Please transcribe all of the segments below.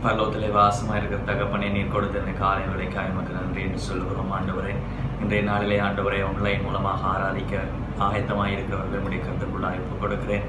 பரலோகத்திலே வாசமாக இருக்கிற தகப்பனே, நீர் கொடுத்த இந்த காலை வேளைக்காய் உமக்கு நன்றி என்று சொல்லுகிறோம். ஆண்டவரே, இன்றைய நாளிலே ஆண்டவரை ஆன்லைன் மூலமாக ஆராதிக்க ஆயத்தமாக இருக்கிறவர்கள் நம்முடைய கருத்துக்குள்ளாக ஒப்புக் கொடுக்கிறேன்.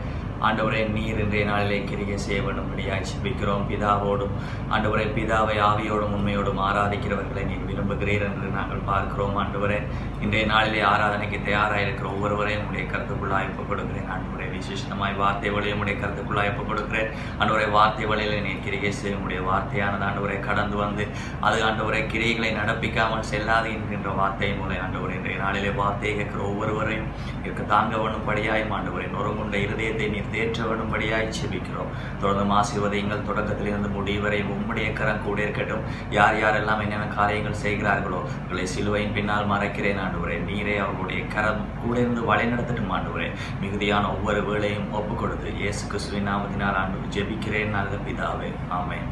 ஆண்டவரே, நீர் இன்றைய நாளிலே கிரியை செய்ய வேண்டும்படியாய் ஜெபிக்கிறோம். பிதாவோடும் ஆண்டவரே, பிதாவை ஆவியோடும் உண்மையோடும் ஆராதிக்கிறவர்களை நீர் விரும்புகிறீர் என்று நாங்கள் பார்க்கிறோம். ஆண்டவரே, இன்றைய நாளிலே ஆராதனைக்கு தயாராக இருக்கிற ஒவ்வொருவரையும் உடைய கருத்துக்குள்ளாக ஒப்புக் கொடுக்கிறேன். ஆண்டவரே, விசேஷமாய் வார்த்தை வழியை உடைய கருத்துக்குள்ளாக ஒப்புக் கொடுக்கிறேன். ஆண்டவரை, வார்த்தை வழியில் நீர் கிரியை செய்ய உடைய வார்த்தையானது ஆண்டவரை கடந்து வந்து அது ஆண்டவரை கிரியைகளை நடப்பிக்காமல் செல்லாது என்கின்ற வார்த்தை மூலம் ஆண்டவரை இன்றைய நாளிலே வார்த்தையை கேட்கிற ஒவ்வொருவரையும் இருக்க தாங்க வேண்டும்படியாயும் ஆண்டவரை நொறுங்குண்ட இருதயத்தை நீர் தேற்ற வேண்டும்படியாய் ஜெபிக்கிறோம். தொடர்ந்து ஆசீர்வதியுங்கள். தொடக்கத்திலிருந்து முடிவரை உம்முடைய கரம் கூட இருக்கட்டும். யார் யாரெல்லாம் என்னென்ன காரியங்கள் செய்கிறார்களோ உங்களை சிலுவையின் பின்னால் மறைக்கிறேன் ஆண்டவரே. நீரே அவர்களுடைய கரம் கூட இருந்து வழிநடத்தட்டும் ஆண்டவரே. மிகுதியான ஒவ்வொரு வேளையும் ஒப்புக் கொடுத்து இயேசு கிறிஸ்துவின் நாமத்தினால் ஆண்டவர் ஜெபிக்கிறேன் நல்ல பிதாவே, ஆமென்.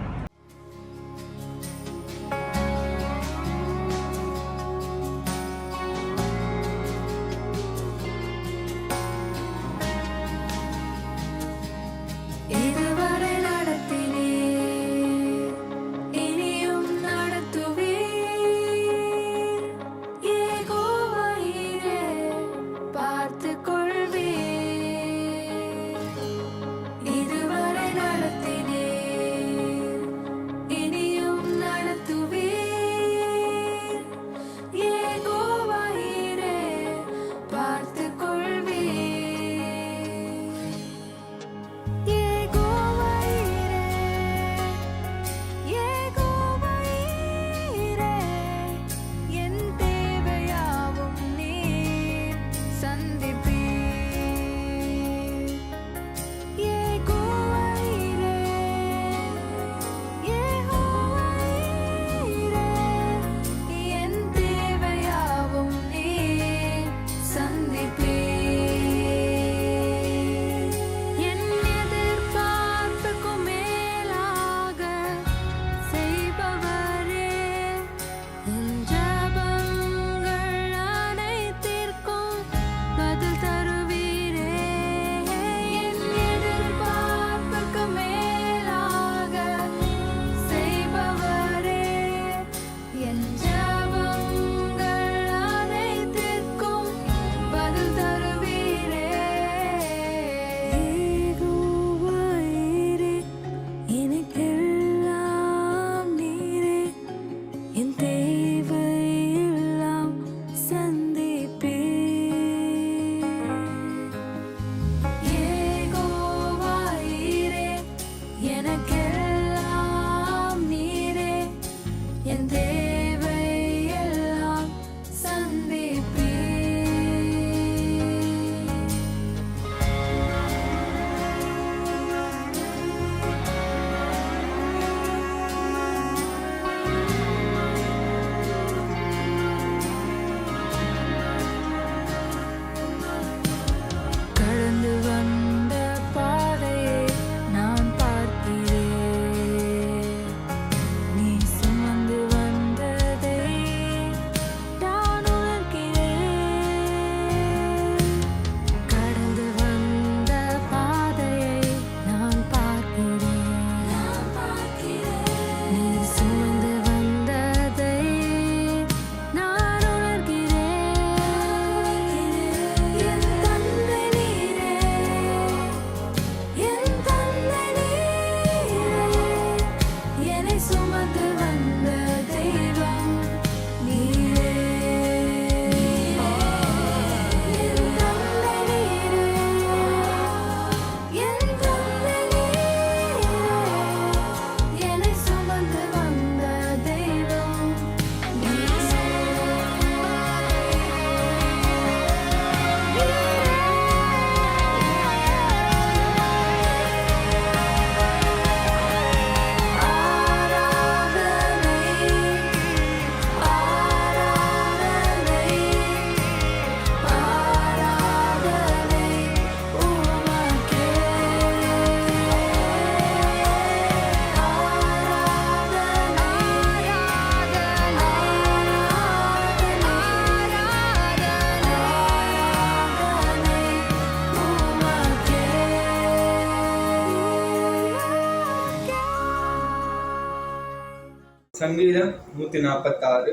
சங்கீதம் 146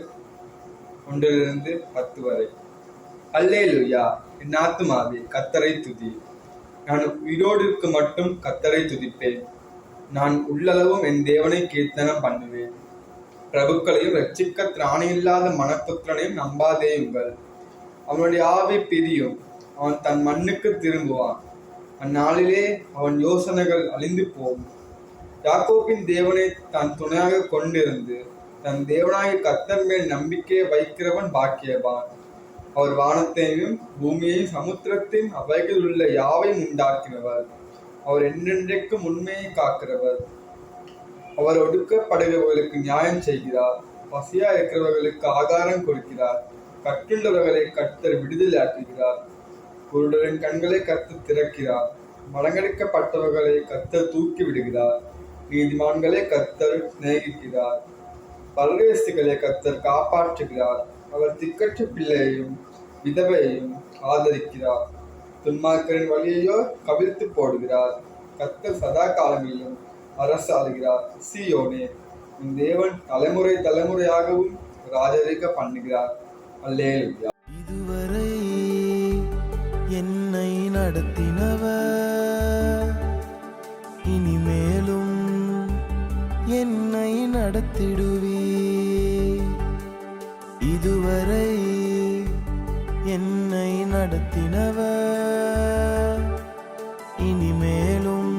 1-10 வரை. அல்லேலூயா, என் ஆத்துமாவே கர்த்தரை துதி. நான் உயிரோடு இருக்க மட்டும் கர்த்தரை துதிப்பேன். நான் உள்ளளவும் என் தேவனை கீர்த்தனம் பண்ணுவேன். பிரபுக்களையும் ரட்சிக்க திராணியில்லாத மனப்புத்திரனையும் நம்பாதேயுங்கள். அவனுடைய ஆவி பிரியும், அவன் தன் மண்ணுக்கு திரும்புவான். அந்நாளிலே அவன் யோசனைகள் அழிந்து போகும். யாக்கோபின் தேவனை தன் துணையாக கொண்டிருந்து தன் தேவனாய கர்த்தர் மேல் நம்பிக்கையை வைக்கிறவன் பாக்கியவான். அவர் வானத்தையும் பூமியையும் சமுத்திரத்தையும் அவைகள் உள்ள யாவையும் உண்டாக்கினவர். அவர் என்றென்றைக்கும் உண்மையை காக்கிறவர். அவர் ஒடுக்கப்படுகிறவர்களுக்கு நியாயம் செய்கிறார். பசியா இருக்கிறவர்களுக்கு ஆகாரம் கொடுக்கிறார். கட்டுள்ளவர்களை கர்த்தர் விடுதலை ஆற்றுகிறார். குருடரின் கண்களை கர்த்தர் திறக்கிறார். மடங்கடிக்கப்பட்டவர்களை கர்த்தர் தூக்கி விடுகிறார். நீதிமான்களை கர்த்தர் சிநேகிக்கிறார். பரதேசிகளை கர்த்தர் காப்பாற்றுகிறார். அவர் திக்கற்ற பிள்ளையையும் விதவையையும் ஆதரிக்கிறார். துன்மார்க்கரின் வழியையோ கவிழ்த்து போடுகிறார். கர்த்தர் சதா காலங்களிலும் அரசாளுகிறார். சீயோனே, உன் தேவன் தலைமுறை தலைமுறையாகவும் ராஜரிக பண்ணுகிறார். அல்லேலூயா. இதுவரை என்னை நடத்தினவர் இனிமேலும் என்னை நடத்திடுவே. இதுவரை என்னை நடத்தினவர் இனிமேலும்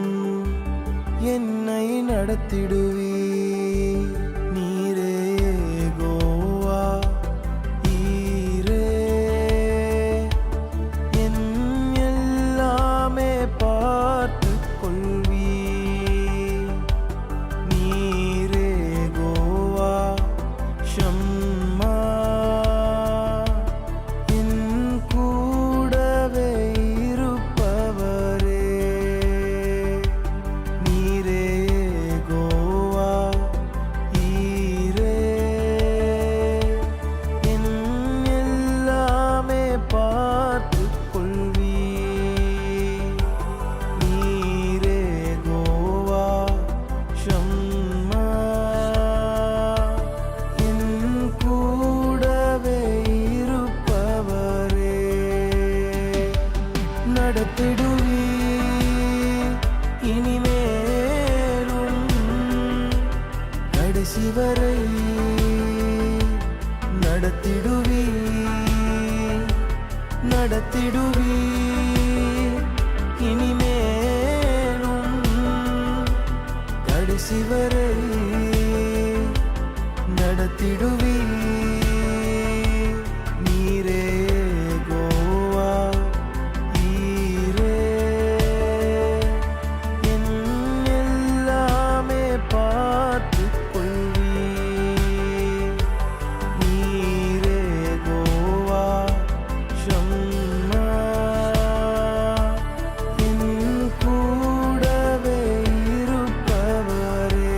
என்னை நடத்திடுவே. நீரே கோவா ஈரே, என் எல்லாமே பார்த்து கொள்வி. நீரே கோவா ஷம்மா, என் கூடவே இருப்பவரே. நீரே கோவா ஈரே, என் எல்லாமே பார்த்து கொள்வி. நீரே கோவா ஷம்மா, என் கூடவே இருப்பவரே. நடத்திடுவி இனிமேலும் கடைசி வரை. நடத்திடுவி நடத்திடுவி இனிமேலும் கடைசி வரை. நடத்திடுவி. நீரே கோவா ஈரே, என் எல்லாமே பார்த்து கொள்வி. நீரே கோவா ஷம்மா, என் கூடவே இருப்பவரே.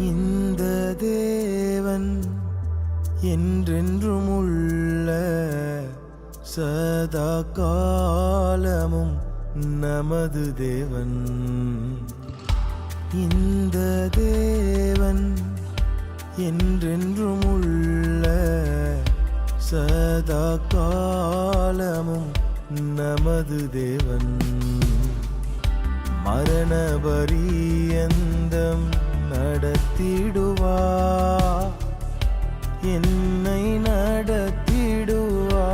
இந்த தேவன் என்றென்றும் உள்ள சதா காலமும் நமது தேவன். இந்த தேவன் என்றென்றும் உள்ள சதா காலமும் நமது தேவன். மரண பரியந்தம் நடத்திடுவா, என்னை நடத்திடுவா.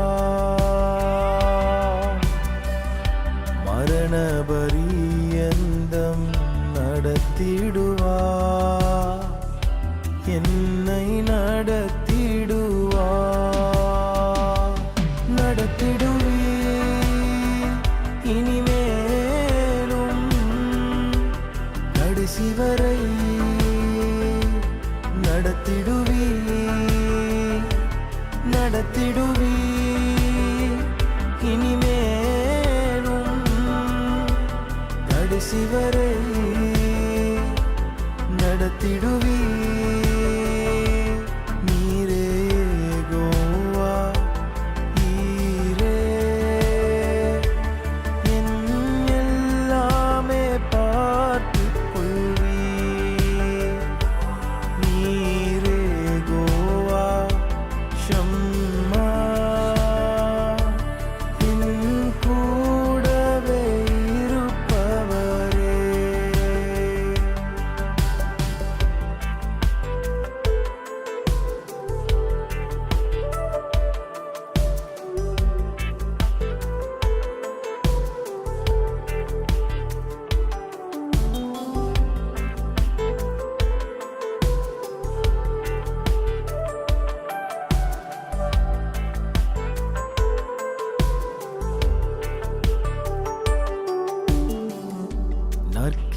மரண பரியந்தம் நடத்திடுவா, என்னை நடத்திடுவா. நடத்திடுவி இனிமேலும் கடைசி வரை. நடத்திடுவி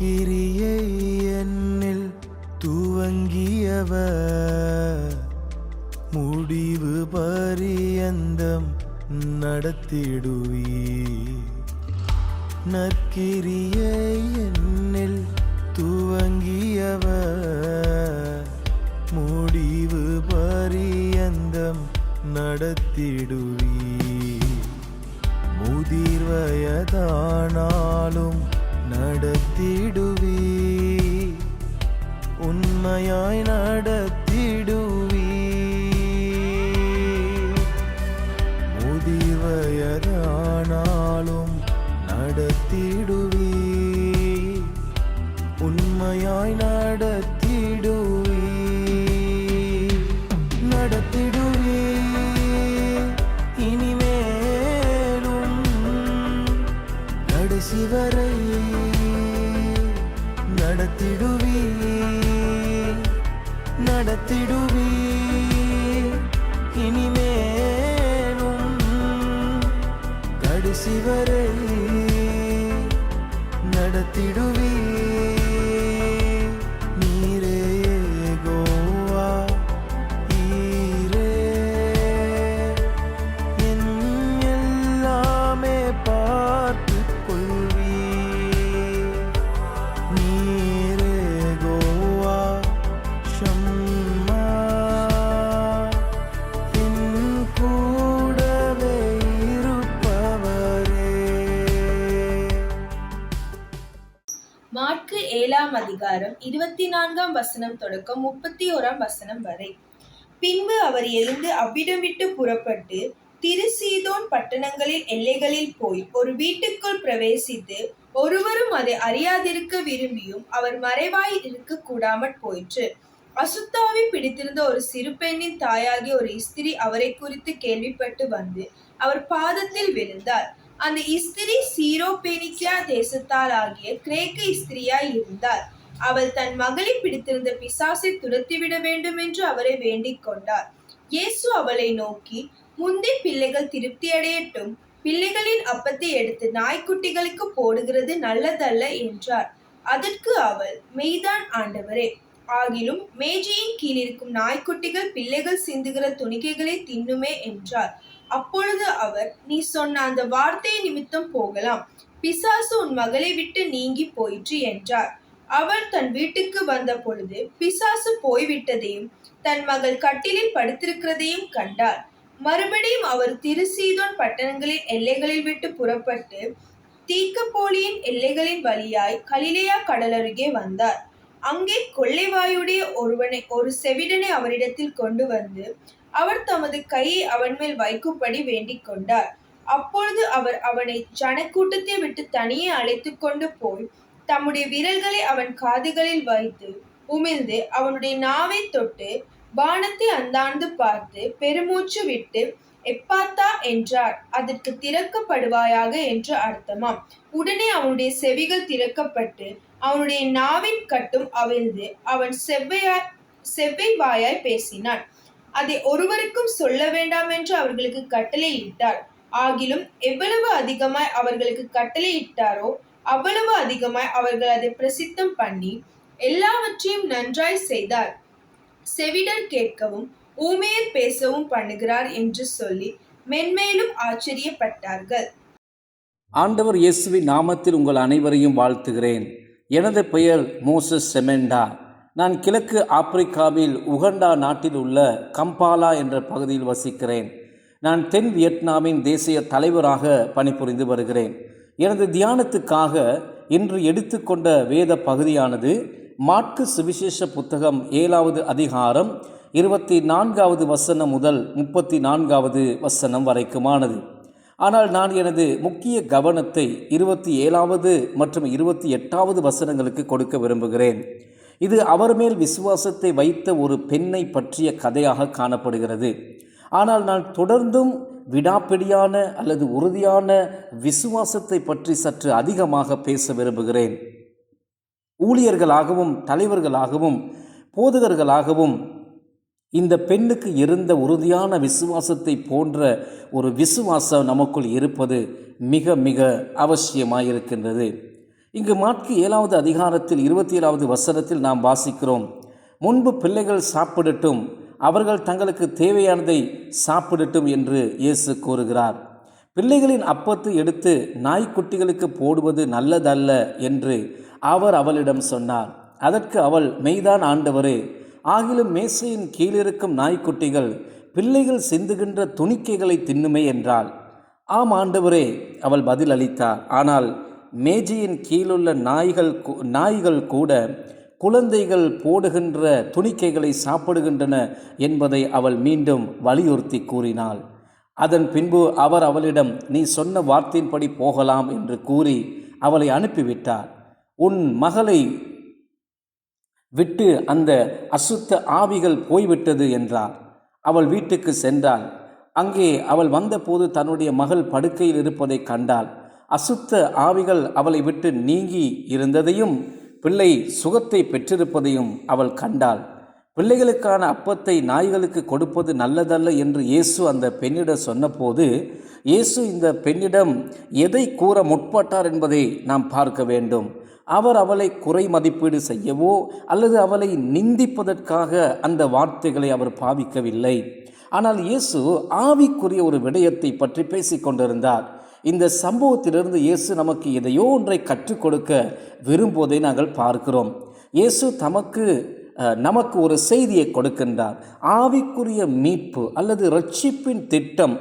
நற்கிரியை என்னில் துவங்கியவர் முடிவு பரியந்தம் நடத்திடுவீர். நற்கிரியை என்னில் துவங்கியவர் முடிவு பரியந்தம் நடத்திடுவீர். முதிர் வயதானாலும் நடத்திடுவீர். உண்மையாய் நடத்திடுவீர். முதிர் வயதானாலும் நடத்திடுவீர். உண்மையாய் நடத்திடுவீர். நடத்திடுவீர். இனிமேலும் கடைசி வரை நடத்திடுவீர். நடத்திடுவீர். இனிமேலும் கடைசி வரை நடத்திடுவீர். நீரே யெகோவா ஈரே, என் எல்லாமே பார்த்துக் கொள்வீர். நீரே யெகோவா ஷம்மா, என் கூடவே இருப்பவரே. மாற்கு 7ஆம் அதிகாரம் 24ஆம் வசனம் தொடக்கம் 31ஆம் வசனம் வரை. பின்பு அவர் எழுந்து அவ்விடம் விட்டு புறப்பட்டு திரு-சீதோன் பட்டணங்களின் எல்லைகளில் போய் ஒரு வீட்டுக்குள் பிரவேசித்து ஒருவரும் அதை அறியாதிருக்க விரும்பியும் அவர் மறைவாய் இருக்க கூடாமற் போயிற்று. அசுத்தாவி பிடித்திருந்த ஒரு சிறு பெண்ணின் தாயாகிய ஒரு ஸ்திரீ அவரை குறித்து கேள்விப்பட்டு வந்து அவர் பாதத்தில் விழுந்தார். அந்த ஸ்திரீ சீரோபேனிக்கியா தேசத்தால் ஆகிய கிரேக்க ஸ்திரீயாய் இருந்தார். அவள் தன் மகளை பிடித்திருந்த பிசாசை துரத்திவிட வேண்டும் என்று அவரை வேண்டிக் கொண்டார். இயேசு அவளை நோக்கி, முந்தி பிள்ளைகள் திருப்தியடையட்டும், பிள்ளைகளின் அப்பத்தை எடுத்து நாய்க்குட்டிகளுக்கு போடுகிறது நல்லதல்ல என்றார். அதற்கு அவள், மெய்தான் ஆண்டவரே, ஆகிலும் மேஜையின் கீழிருக்கும் நாய்க்குட்டிகள் பிள்ளைகள் சிந்துகிற துணிக்கைகளை தின்னுமே என்றார். அப்பொழுது அவர், நீ சொன்ன அந்த வார்த்தை நிமித்தம் போகலாம், பிசாசு உன் மகளை விட்டு நீங்கி போயிற்று என்றார். அவள் தன் வீட்டுக்கு வந்த பொழுது பிசாசு போய்விட்டதையும் தன் மகள் கட்டிலில் படுத்திருக்கிறதையும் கண்டார். மறுபடியும் அவர் திரு-சீதோன் பட்டணங்களின் எல்லைகளில் விட்டு புறப்பட்டு தீக்கப்போலியின் எல்லைகளின் வழியாய் கலிலேயா கடலருகே வந்தார். அங்கே கொள்ளைவாயுடைய ஒரு செவிடனை அவரிடத்தில் கொண்டு வந்து அவர் தமது கையை அவன் மேல் வைக்கும்படி வேண்டிக் கொண்டார். அப்பொழுது அவர் அவனை ஜனக்கூட்டத்தை விட்டு தனியே அழைத்து கொண்டு போய் தம்முடைய விரல்களை அவன் காதுகளில் வைத்து உமிழ்ந்து அவனுடைய நாவை தொட்டு வானத்தை அந்தாழ்ந்து பார்த்து பெருமூச்சு விட்டு எப்பாத்தா என்றார். அதற்கு திறக்கப்படுவாயாக என்று அர்த்தமாம். உடனே அவனுடைய செவிகள் திறக்கப்பட்டு அவனுடைய நாவின் கட்டும் அவிழ்ந்து அவன் செவ்வை வாயாய் பேசினான். அதை ஒருவருக்கும் சொல்ல வேண்டாம் என்று அவர்களுக்கு கட்டளையிட்டார். ஆகிலும் எவ்வளவு அதிகமாய் அவர்களுக்கு கட்டளையிட்டாரோ அவ்வளவு அதிகமாய் அவர்கள் அதை பிரசித்தம் பண்ணி எல்லாவற்றையும் நன்றாய் செய்தார். செவிடர் கேட்கவும் ஊமையர் பேசவும் பண்ணுகிறார் என்று சொல்லி மென்மேலும் ஆச்சரியப்பட்டார்கள். ஆண்டவர் இயேசுவின் நாமத்தில் உங்கள் அனைவரையும் வாழ்த்துகிறேன். எனது பெயர் மோசஸ் செமெண்டா. நான் கிழக்கு ஆப்பிரிக்காவில் உகண்டா நாட்டில் உள்ள கம்பாலா என்ற பகுதியில் வசிக்கிறேன். நான் தென் வியட்நாமின் தேசிய தலைவராக பணிபுரிந்து வருகிறேன். எனது தியானத்துக்காக இன்று எடுத்துக்கொண்ட வேத பகுதியானது மாற்கு சுவிசேஷ புத்தகம் 7வது அதிகாரம் 24வது வசனம் முதல் 34வது வசனம் வரைக்குமானது. ஆனால் நான் எனது முக்கிய கவனத்தை 27வது மற்றும் 28வது வசனங்களுக்கு கொடுக்க விரும்புகிறேன். இது அவர் மேல் விசுவாசத்தை வைத்த ஒரு பெண்ணை பற்றிய கதையாக காணப்படுகிறது. ஆனால் நான் தொடர்ந்தும் விடாப்பிடியான அல்லது உறுதியான விசுவாசத்தை பற்றி சற்று அதிகமாக பேச விரும்புகிறேன். ஊழியர்களாகவும் தலைவர்களாகவும் போதகர்களாகவும் இந்த பெண்ணுக்கு இருந்த உறுதியான விசுவாசத்தை போன்ற ஒரு விசுவாசம் நமக்குள் இருப்பது மிக மிக அவசியமாயிருக்கின்றது. இங்கு மாற்கு 7வது அதிகாரத்தில் 27வது வசனத்தில் நாம் வாசிக்கிறோம், முன்பு பிள்ளைகள் சாப்பிடட்டும், அவர்கள் தங்களுக்கு தேவையானதை சாப்பிடட்டும் என்று இயேசு கூறுகிறார். பிள்ளைகளின் அப்பத்தை எடுத்து நாய்க்குட்டிகளுக்கு போடுவது நல்லதல்ல என்று அவர் அவளிடம் சொன்னார். அதற்கு அவள், மெய்தான் ஆண்டவரே, ஆகிலும் மேசையின் கீழிருக்கும் நாய்க்குட்டிகள் பிள்ளைகள் சிந்துகின்ற துணிக்கைகளை தின்னுமே என்றாள். ஆம் ஆண்டவரே, அவள் பதில் அளித்தார். ஆனால் மேஜையின் கீழுள்ள நாய்கள் கூட குழந்தைகள் போடுகின்ற துணிக்கைகளை சாப்பிடுகின்றன என்பதை அவள் மீண்டும் வலியுறுத்தி கூறினாள். அதன் பின்பு அவர் அவளிடம், நீ சொன்ன வார்த்தையின்படி போகலாம் என்று கூறி அவளை அனுப்பிவிட்டார். உன் மகளை விட்டு அந்த அசுத்த ஆவிகள் போய்விட்டது என்றார். அவள் வீட்டுக்கு சென்றாள். அங்கே அவள் வந்தபோது தன்னுடைய மகள் படுக்கையில் இருப்பதை கண்டாள். அசுத்த ஆவிகள் அவளை விட்டு நீங்கி இருந்ததையும் பிள்ளை சுகத்தை பெற்றிருப்பதையும் அவள் கண்டாள். பிள்ளைகளுக்கான அப்பத்தை நாய்களுக்கு கொடுப்பது நல்லதல்ல என்று இயேசு அந்த பெண்ணிடம் சொன்னபோது, இயேசு இந்த பெண்ணிடம் எதை கூற முற்பட்டார் என்பதை நாம் பார்க்க வேண்டும். அவர் அவளை குறை மதிப்பீடு செய்யவோ அல்லது அவளை நிந்திப்பதற்காக அந்த வார்த்தைகளை அவர் பாவிக்கவில்லை. ஆனால் இயேசு ஆவிக்குரிய ஒரு விடயத்தை பற்றி பேசிக் கொண்டிருந்தார். இந்த சம்பவத்திலிருந்து இயேசு நமக்கு எதையோ ஒன்றை கற்றுக் கொடுக்க விரும்புவதை நாங்கள் பார்க்கிறோம். இயேசு நமக்கு ஒரு செய்தியை கொடுக்கின்றார். ஆவிக்குரிய மீட்பு அல்லது இரட்சிப்பின் திட்டம்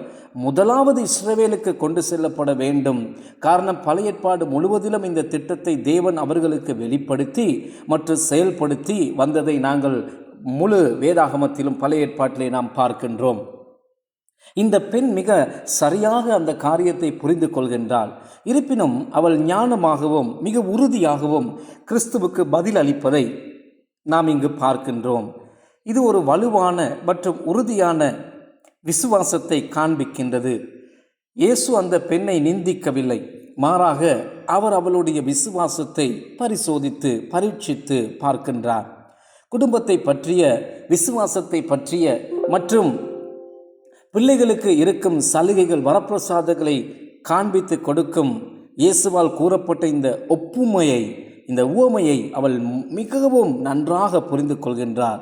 முதலாவது இஸ்ரவேலுக்கு கொண்டு செல்லப்பட வேண்டும். காரணம், பழைய ஏற்பாடு முழுவதிலும் இந்த திட்டத்தை தேவன் அவர்களுக்கு வெளிப்படுத்தி மற்றும் செயல்படுத்தி வந்ததை நாங்கள் முழு வேதாகமத்திலும் பழைய ஏற்பாட்டிலே நாம் பார்க்கின்றோம். இந்த பெண் மிக சரியாக அந்த காரியத்தை புரிந்து கொள்கின்றாள். இருப்பினும் அவள் ஞானமாகவும் மிக உறுதியாகவும் கிறிஸ்துவுக்கு பதில் அளிப்பதை நாம் இங்கு பார்க்கின்றோம். இது ஒரு வலுவான மற்றும் உறுதியான விசுவாசத்தை காண்பிக்கின்றது. இயேசு அந்த பெண்ணை நிந்திக்கவில்லை, மாறாக அவர் அவளுடைய விசுவாசத்தை பரிசோதித்து பரீட்சித்து பார்க்கின்றார். குடும்பத்தை பற்றிய, விசுவாசத்தை பற்றிய மற்றும் பிள்ளைகளுக்கு இருக்கும் சலுகைகள், வரப்பிரசாதங்களை காண்பித்து கொடுக்கும் இயேசுவால் கூறப்பட்ட இந்த உவமையை அவள் மிகவும் நன்றாக புரிந்து கொள்கின்றார்.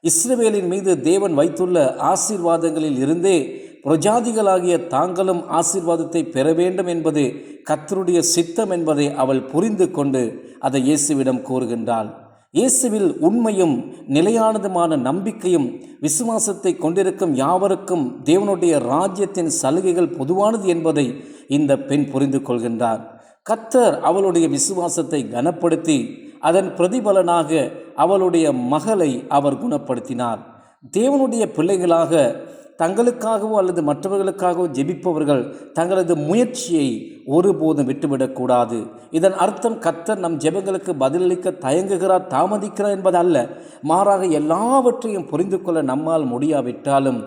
இஸ்ரவேலின் மீது தேவன் வைத்துள்ள ஆசீர்வாதங்களில் இருந்தே பிரஜாதிகளாகிய தாங்களும் ஆசீர்வாதத்தை பெற வேண்டும் என்பது கர்த்தருடைய சித்தம் என்பதை அவள் புரிந்து கொண்டு அதை இயேசுவிடம் கூறுகின்றாள். இயேசுவில் உண்மையும் நிலையானதுமான நம்பிக்கையும் விசுவாசத்தை கொண்டிருக்கும் யாவருக்கும் தேவனுடைய ராஜ்யத்தின் சலுகைகள் பொதுவானது என்பதை இந்த பெண் புரிந்து கொள்கின்றார். கர்த்தர் அவளுடைய விசுவாசத்தை கனப்படுத்தி அதன் பிரதிபலனாக அவளுடைய மகளை அவர் குணப்படுத்தினார். தேவனுடைய பிள்ளைகளாக தங்களுக்காகவோ அல்லது மற்றவர்களுக்காகவோ ஜெபிப்பவர்கள் தங்களது முயற்சியை ஒருபோதும் விட்டுவிடக்கூடாது. இதன் அர்த்தம் கர்த்தர் நம் ஜெபங்களுக்கு பதிலளிக்க தயங்குகிறார், தாமதிக்கிறார் என்பதல்ல. மாறாக எல்லாவற்றையும் புரிந்து கொள்ள நம்மால் முடியாவிட்டாலும்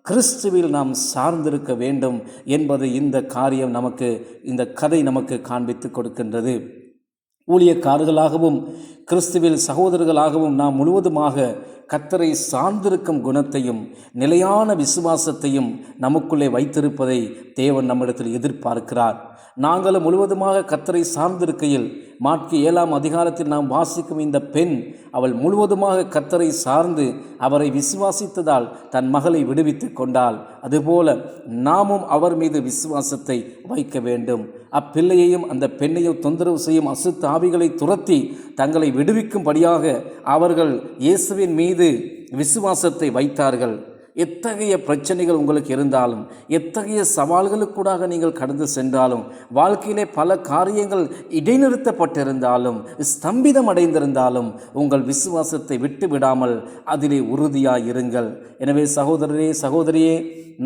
கிறிஸ்துவில் நாம் சார்ந்திருக்க வேண்டும் என்பது இந்த கதை நமக்கு காண்பித்து கொடுக்கின்றது. ஊழியக்காரர்களாகவும் கிறிஸ்துவில் சகோதரர்களாகவும் நாம் முழுவதுமாக கர்த்தரை சார்ந்திருக்கும் குணத்தையும் நிலையான விசுவாசத்தையும் நமக்குள்ளே வைத்திருப்பதை தேவன் நம்மிடத்தில் எதிர்பார்க்கிறார். நாங்களும் முழுவதுமாக கர்த்தரை சார்ந்திருக்கையில் மாற்கு 7ஆம் அதிகாரத்தில் நாம் வாசிக்கும் இந்த பெண் அவள் முழுவதுமாக கர்த்தரை சார்ந்து அவரை விசுவாசித்ததால் தன் மகளை விடுவித்து கொண்டாள். அதுபோல நாமும் அவர் மீது விசுவாசத்தை வைக்க வேண்டும். அப்பிள்ளையையும் அந்த பெண்ணையும் தொந்தரவு செய்யும் அசுத்த ஆவிகளை துரத்தி தங்களை விடுவிக்கும்படியாக அவர்கள் இயேசுவின் மீது விசுவாசத்தை வைத்தார்கள். எத்தகைய பிரச்சனைகள் உங்களுக்கு இருந்தாலும், எத்தகைய சவால்களுக்கூடாக நீங்கள் கடந்து சென்றாலும், வாழ்க்கையிலே பல காரியங்கள் இடைநிறுத்தப்பட்டிருந்தாலும், ஸ்தம்பிதம் அடைந்திருந்தாலும் உங்கள் விசுவாசத்தை விட்டு விடாமல் அதிலே உறுதியாயிருங்கள். எனவே சகோதரரே, சகோதரியே,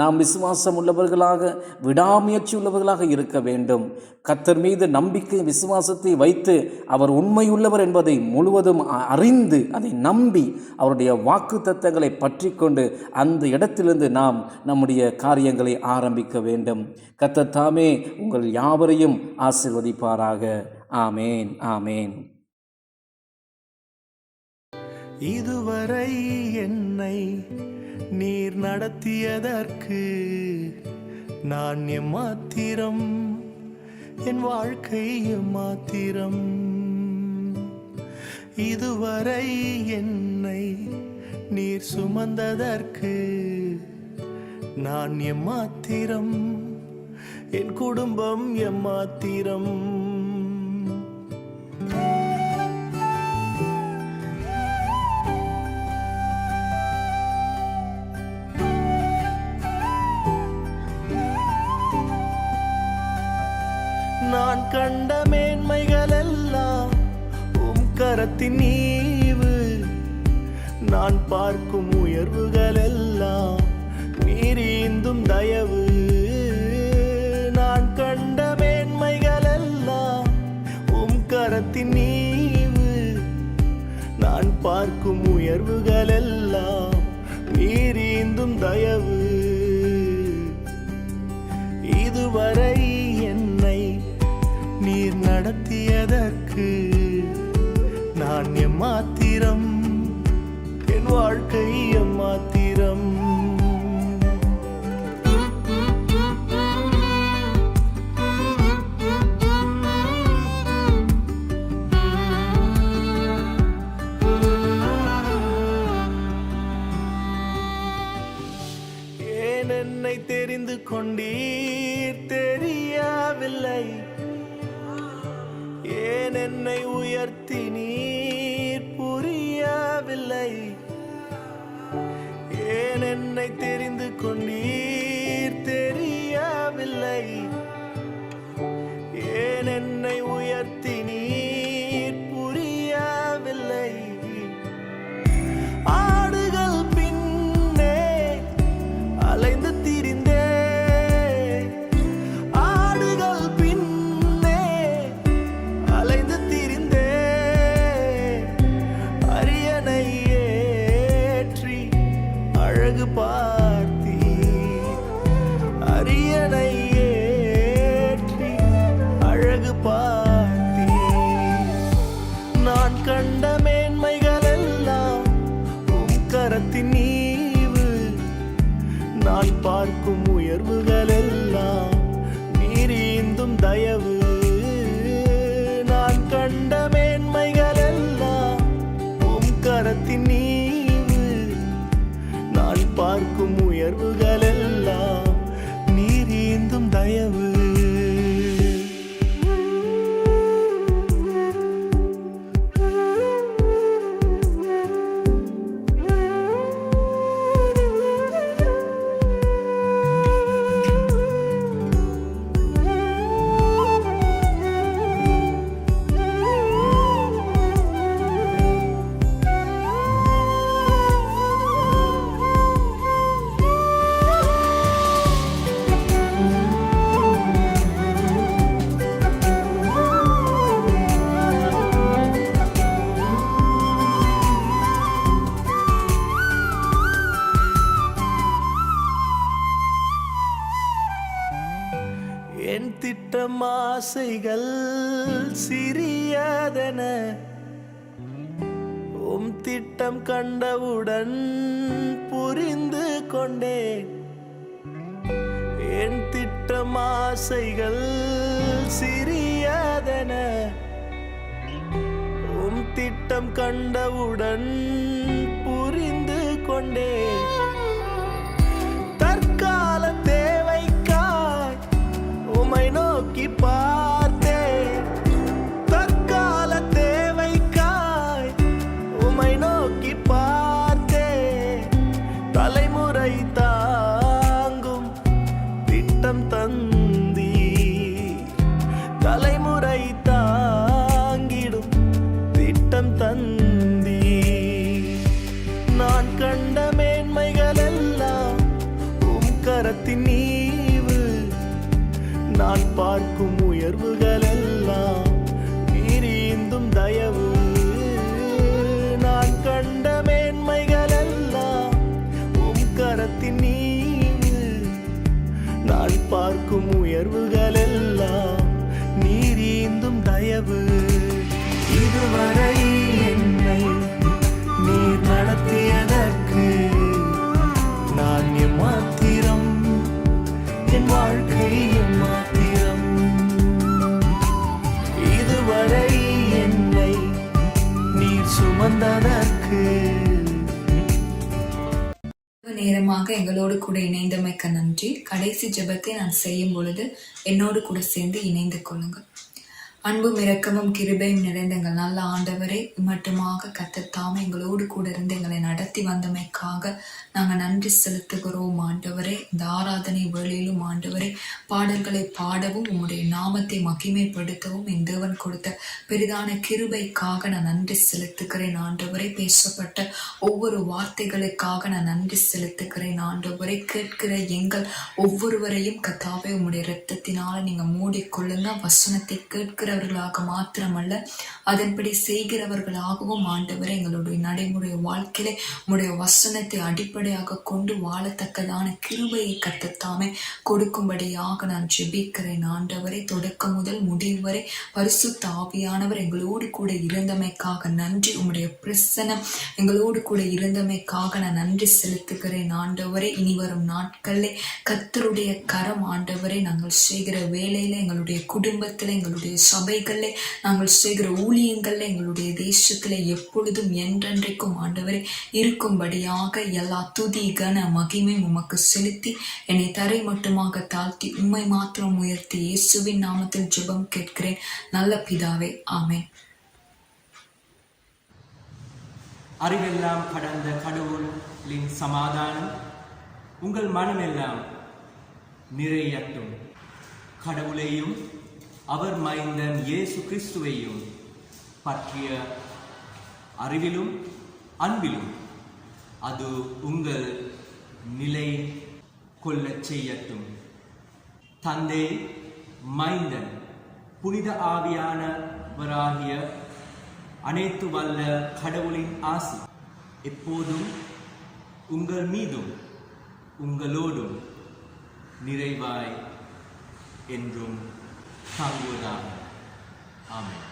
நாம் விசுவாசம் உள்ளவர்களாக, விடாமுயற்சி உள்ளவர்களாக இருக்க வேண்டும். கர்த்தர் மீது நம்பிக்கை விசுவாசத்தை வைத்து அவர் உண்மையுள்ளவர் என்பதை முழுவதும் அறிந்து அதை நம்பி அவருடைய வாக்கு தத்தங்களை பற்றி கொண்டு அந்த இடத்திலிருந்து நாம் நம்முடைய காரியங்களை ஆரம்பிக்க வேண்டும். கர்த்தர் தாமே உங்கள் யாவரையும் ஆசீர்வதிப்பாராக. ஆமேன், ஆமேன். இதுவரை என்னை நீர் நடத்தியதற்கு நான் எம்மாத்திரம் என் வாழ்க்கை மாத்திரம். இதுவரை என்னை நீர் சுமந்ததற்கு நான் எம்மாத்திரம், என் குடும்பம் எம்மாத்திரம். நான் கண்ட மேன்மைகள் எல்லாம் உம் கரத்தின் ஈவு, நான் பார்க்கும் உயர்வுகள் எல்லாம் நீரீந்தும் தயவு. நான் கண்ட மேன்மைகள் எல்லாம் உம் கரத்தின் ஈவு, நான் பார்க்கும் உயர்வுகள் எல்லாம் நீரீந்தும் தயவு. இதுவரை என்னை நீர் நடத்தியதற்கு நான் எம்மாத்திரம், என் வாழ்க்கை எம்மாத்திரம். ஏன் என்னை தெரிந்து கொண்டீர் தெரியவில்லை, ஏன் என்னை உயர்த்தி நீர் புரியவில்லை, ஏன் என்னை தெரிந்து கொண்டீர் தெரியவில்லை, ஏன் என்னை உயர்த்தி நீர் புரியவில்லை. ஆடுகள் பின்னே அலைந்து திரிந்தே, ஆடுகள் பின்னே அலைந்து திரிந்தே, அரியணை ஏற்றி அழகு பார்த்தீ, அரியணை ஏற்றி அழகு பார்த்தீ. நான் கண்ட மேன்மைகள் எல்லாம் உம் கரத்தின் ஈவு, நான் பார்க்கும் உயர்வுகள் எல்லாம் நீரீந்தும் தயவு. நான் கண்ட மேன்மைகள் எல்லாம் உம் கரத்தின் ஈவு, நான் பார்க்கும் உயர்வுகள் எல்லாம் நீரீந்தும் தயவு. என் திட்டம் ஆசைகள் சிறியதென உம் திட்டம் கண்டவுடன் புரிந்து கொண்டேன். என் திட்டம் ஆசைகள் சிறியதென உம் திட்டம் கண்டவுடன் புரிந்து கொண்டேன். தற்கால தேவைக்காய் உம்மை நோக்கி பார்த்தேன், தற்கால தேவைக்காய் உம்மை நோக்கி பார்த்தேன். தலைமுறை தாங்கும் திட்டம் தந்தீர், தலைமுறை தாங்கிடும் திட்டம் தந்தீர். நான் கண்ட மேன்மைகள் எல்லாம் உம் கரத்தின் ஈவு, நான் பார்க்கும் உயர்வுகள் எல்லாம் நீரீந்தும் தயவு. நான் கண்ட மேன்மைகள் எல்லாம் உம் கரத்தின் ஈவு, நான் பார்க்கும் உயர்வுகள் எல்லாம் நீரீந்தும் தயவு. இதுவரை என்னை நீர் நடத்தியதற்கு நான் எம்மாத்திரம், என் வாழ்க்கை எம்மாத்திரம். இம்மட்டுமாக எங்களோடு கூட இணைந்தமைக்க நன்றி. கடைசி ஜெபத்தை நான் செய்யும் பொழுது என்னோடு கூட சேர்ந்து இணைந்து கொள்ளுங்கள். அன்பும் இரக்கமும் கிருபையும் நிறைந்த எங்கள் நல்ல ஆண்டவரே, இம்மட்டுமாக கர்த்தர் எங்களோடு கூட இருந்து எங்களை நடத்தி வந்தமைக்காக நாங்கள் நன்றி செலுத்துகிறோம் ஆண்டவரே. இந்த ஆராதனை வேளையிலும் ஆண்டவரே, பாடல்களை பாடவும் உம்முடைய நாமத்தை மகிமைப்படுத்தவும் என் தேவன் கொடுத்த பெரிதான கிருபைக்காக நான் நன்றி செலுத்துகிறேன் ஆண்டவரே. பேசப்பட்ட ஒவ்வொரு வார்த்தைகளுக்காக நான் நன்றி செலுத்துகிறேன் ஆண்டவரே. கேட்கிற எங்கள் ஒவ்வொருவரையும் கர்த்தாவே உம்முடைய இரத்தத்தினால நீங்க மூடிக்கொள்ளுங்க. வசனத்தை கேட்கிற மாத்திரமல்ல, அதன்படி செய்கிறவர்களாகவும் ஆண்டவரே, எங்களுடைய நடைமுறை வாழ்க்கையில உம்முடைய வசனத்தை அடிப்படையாக கொண்டு வாழத்தக்கதான கிருபையை கர்த்தர் கொடுக்கும்படியாக நான் ஜெபிக்கிறேன் ஆண்டவரே. தொடக்கம் முதல் முடிவு வரை பரிசுத்த ஆவியானவர் எங்களோடு கூட இருந்தமைக்காக நன்றி. உம்முடைய பிரசன்னம் எங்களோடு கூட இருந்தமைக்காக நான் நன்றி செலுத்துகிறேன் ஆண்டவரே. இனி வரும் நாட்களிலே கர்த்தருடைய கரம் ஆண்டவரே, நாங்கள் செய்கிற வேலையில, எங்களுடைய குடும்பத்துல, எங்களுடைய சபைகள்ல, நாங்கள் செய்கிற ஊழியங்கள்ல, எங்களுடைய தேசத்துல எப்பொழுதும் என்றென்றைக்கும் ஆண்டவரே இருக்கும்படியாக எல்லா துதி கன மகிமை உமக்கு செலுத்தி என்னை தரை மட்டுமாக தாழ்த்தி உம்மை மாத்திரம் உயர்த்தி இயேசுவின் நாமத்தில் ஜெபம் கேட்கிறேன் நல்ல பிதாவே, ஆமென். அறிவெல்லாம் கடந்த கடவுளின் சமாதானம் உங்கள் மனமெல்லாம் நிறையட்டும். கடவுளையும் அவர் மைந்தன் இயேசு கிறிஸ்துவையும் பற்றிய அறிவிலும் அன்பிலும் அது உங்கள் நிலை கொள்ளச் செய்யட்டும். தந்தை, மைந்தன், புனித ஆவியானவராகிய அனைத்து வல்ல கடவுளின் ஆசி எப்போதும் உங்கள் மீதும் உங்களோடும் நிறைவாய் என்றும் தாங்குவதாக. ஆமென்.